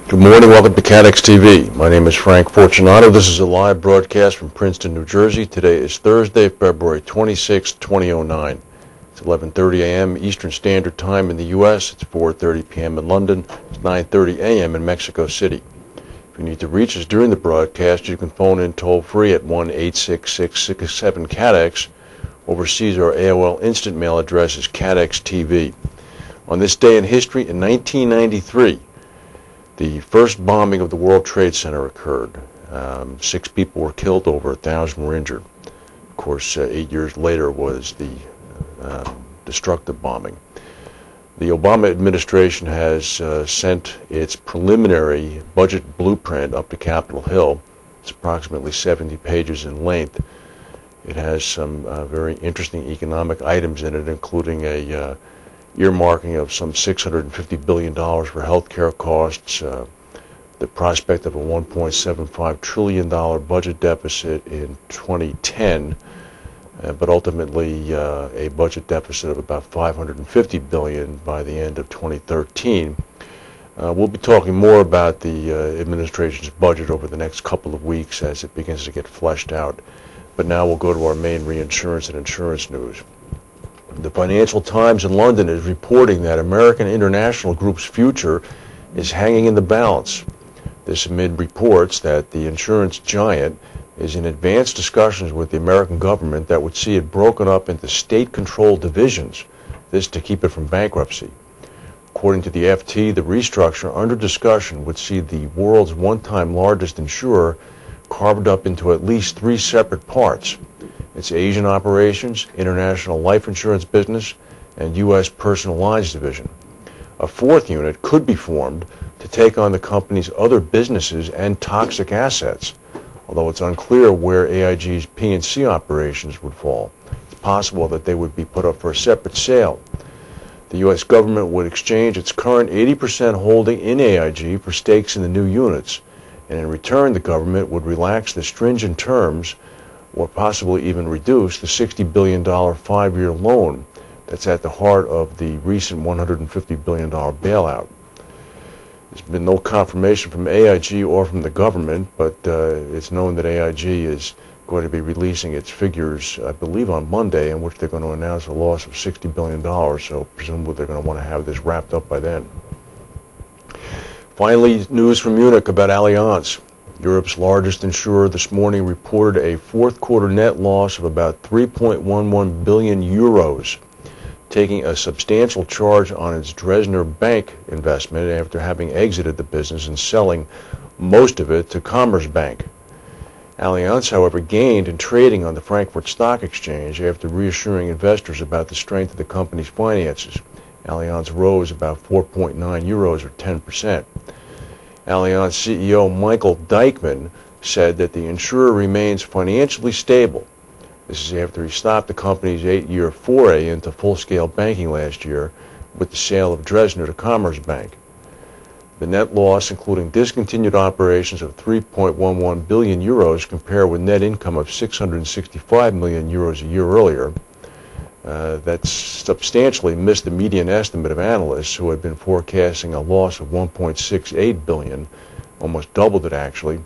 Good morning, welcome to CATEX-TV. My name is Frank Fortunato. This is a live broadcast from Princeton, New Jersey. Today is Thursday, February 26, 2009. It's 11:30 a.m. Eastern Standard Time in the U.S. It's 4:30 p.m. in London. It's 9:30 a.m. in Mexico City. If you need to reach us during the broadcast, you can phone in toll-free at 1-866-67-CATEX. Overseas, our AOL instant mail address is CATEX-TV. On this day in history, in 1993, the first bombing of the World Trade Center occurred. 6 people were killed, over 1,000 were injured. Of course, 8 years later was the destructive bombing. The Obama administration has sent its preliminary budget blueprint up to Capitol Hill. It's approximately 70 pages in length. It has some very interesting economic items in it, including a earmarking of some $650 billion for health care costs, the prospect of a $1.75 trillion budget deficit in 2010, but ultimately a budget deficit of about $550 billion by the end of 2013. We'll be talking more about the administration's budget over the next couple of weeks as it begins to get fleshed out. But now we'll go to our main reinsurance and insurance news. The Financial Times in London is reporting that American International Group's future is hanging in the balance. This amid reports that the insurance giant is in advanced discussions with the American government that would see it broken up into state-controlled divisions, this to keep it from bankruptcy. According to the FT, the restructure under discussion would see the world's one-time largest insurer carved up into at least 3 separate parts: its Asian operations, international life insurance business, and U.S. personal lines division. A 4th unit could be formed to take on the company's other businesses and toxic assets, although it's unclear where AIG's P&C operations would fall. It's possible that they would be put up for a separate sale. The U.S. government would exchange its current 80% holding in AIG for stakes in the new units, and in return the government would relax the stringent terms or possibly even reduce the $60 billion 5-year loan that's at the heart of the recent $150 billion bailout. There's been no confirmation from AIG or from the government, but it's known that AIG is going to be releasing its figures, I believe, on Monday, in which they're going to announce a loss of $60 billion, so presumably they're going to want to have this wrapped up by then. Finally, news from Munich about Allianz. Europe's largest insurer this morning reported a fourth-quarter net loss of about 3.11 billion euros, taking a substantial charge on its Dresdner Bank investment after having exited the business and selling most of it to Commerzbank. Allianz, however, gained in trading on the Frankfurt Stock Exchange after reassuring investors about the strength of the company's finances. Allianz rose about 4.9 euros or 10%. Allianz CEO Michael Dykman said that the insurer remains financially stable. This is after he stopped the company's 8-year foray into full-scale banking last year with the sale of Dresdner to Commerzbank. The net loss, including discontinued operations of 3.11 billion euros, compared with net income of 665 million euros a year earlier. That's substantially missed the median estimate of analysts who had been forecasting a loss of 1.68 billion, almost doubled it actually.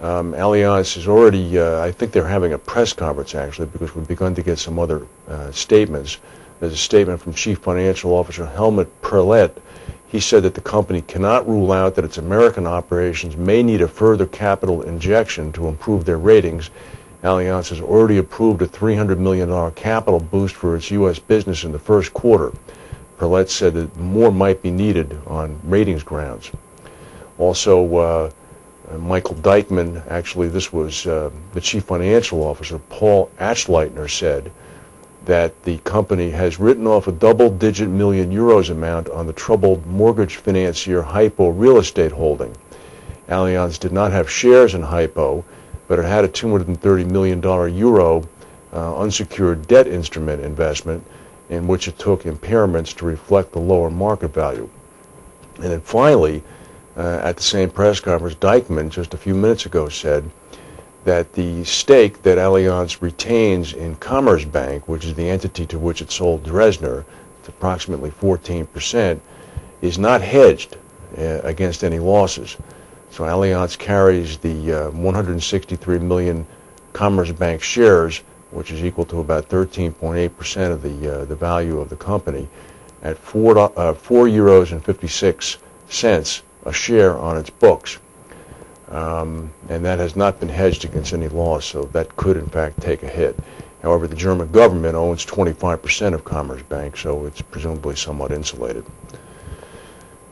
Allianz is already, I think they're having a press conference actually, because we've begun to get some other statements. There's a statement from Chief Financial Officer Helmut Perlet. He said that the company cannot rule out that its American operations may need a further capital injection to improve their ratings. Allianz has already approved a $300 million capital boost for its U.S. business in the first quarter. Perlet said that more might be needed on ratings grounds. Also, Michael Dykman, actually this was the Chief Financial Officer, Paul Achleitner, said that the company has written off a double-digit million euros amount on the troubled mortgage financier Hypo Real Estate Holding. Allianz did not have shares in Hypo, but it had a $230 million unsecured debt instrument investment in which it took impairments to reflect the lower market value. And then finally, at the same press conference, Dykman just a few minutes ago said that the stake that Allianz retains in Commerzbank, which is the entity to which it sold Dresdner, it's approximately 14%, is not hedged. against any losses. So Allianz carries the 163 million Commerzbank shares, which is equal to about 13.8% of the value of the company, at €4.56 a share on its books. And that has not been hedged against any loss, so that could in fact take a hit. However, the German government owns 25% of Commerzbank, so it's presumably somewhat insulated.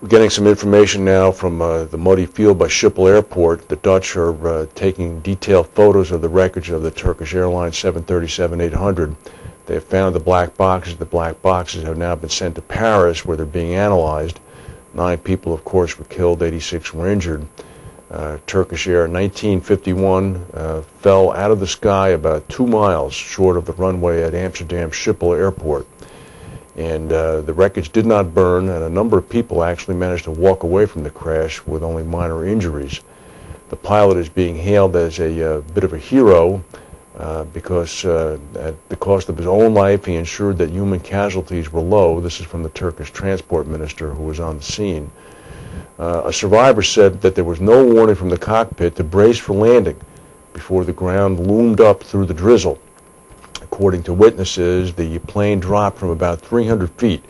We're getting some information now from the muddy field by Schiphol Airport. The Dutch are taking detailed photos of the wreckage of the Turkish Airlines 737-800. They have found the black boxes. The black boxes have now been sent to Paris, where they're being analyzed. 9 people, of course, were killed. 86 were injured. Turkish Air 1951 fell out of the sky about 2 miles short of the runway at Amsterdam Schiphol Airport. And the wreckage did not burn, and a number of people actually managed to walk away from the crash with only minor injuries. The pilot is being hailed as a bit of a hero because at the cost of his own life, he ensured that human casualties were low. This is from the Turkish transport minister who was on the scene. A survivor said that there was no warning from the cockpit to brace for landing before the ground loomed up through the drizzle. According to witnesses, the plane dropped from about 300 feet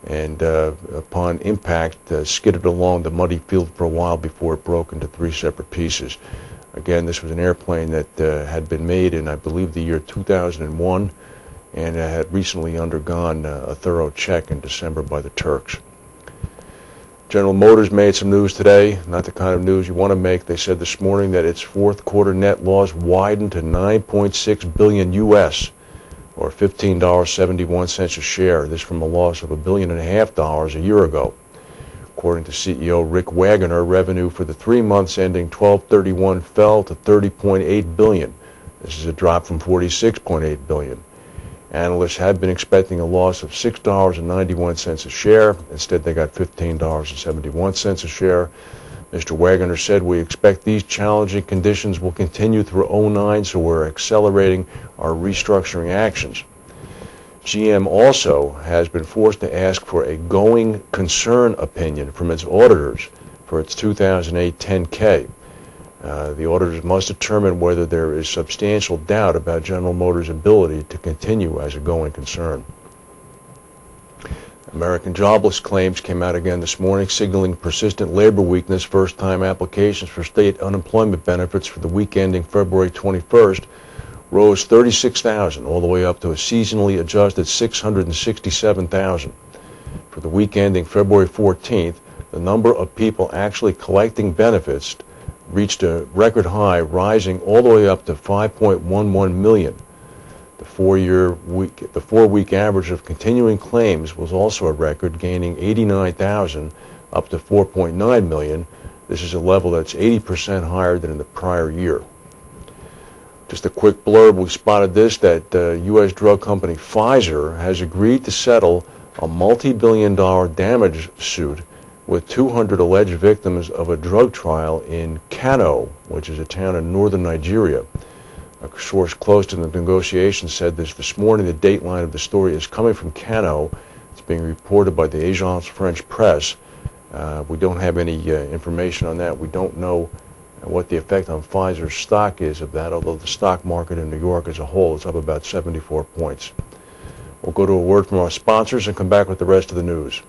and upon impact skidded along the muddy field for a while before it broke into 3 separate pieces. Again, this was an airplane that had been made in, I believe, the year 2001 and had recently undergone a thorough check in December by the Turks. General Motors made some news today, not the kind of news you want to make. They said this morning that its fourth quarter net loss widened to $9.6 billion U.S., or $15.71 a share. This from a loss of $1.5 billion a year ago. According to CEO Rick Wagoner, revenue for the 3 months ending 12/31 fell to $30.8 billion. This is a drop from $46.8 billion. Analysts had been expecting a loss of $6.91 a share. Instead, they got $15.71 a share. Mr. Wagoner said, "We expect these challenging conditions will continue through 2009, so we're accelerating our restructuring actions." GM also has been forced to ask for a going concern opinion from its auditors for its 2008 10K. The auditors must determine whether there is substantial doubt about General Motors' ability to continue as a going concern. American jobless claims came out again this morning, signaling persistent labor weakness. First-time applications for state unemployment benefits for the week ending February 21st rose 36,000, all the way up to a seasonally adjusted 667,000. For the week ending February 14th, the number of people actually collecting benefits reached a record high, rising all the way up to 5.11 million. The 4-week average of continuing claims was also a record, gaining 89,000 up to 4.9 million. This is a level that's 80% higher than in the prior year. Just a quick blurb, we spotted this, that U.S. drug company Pfizer has agreed to settle a multi-billion-dollar damage suit with 200 alleged victims of a drug trial in Kano, which is a town in northern Nigeria. A source close to the negotiations said this morning. The dateline of the story is coming from Kano. It's being reported by the Agence French Presse. We don't have any information on that. We don't know what the effect on Pfizer's stock is of that, although the stock market in New York as a whole is up about 74 points. We'll go to a word from our sponsors and come back with the rest of the news.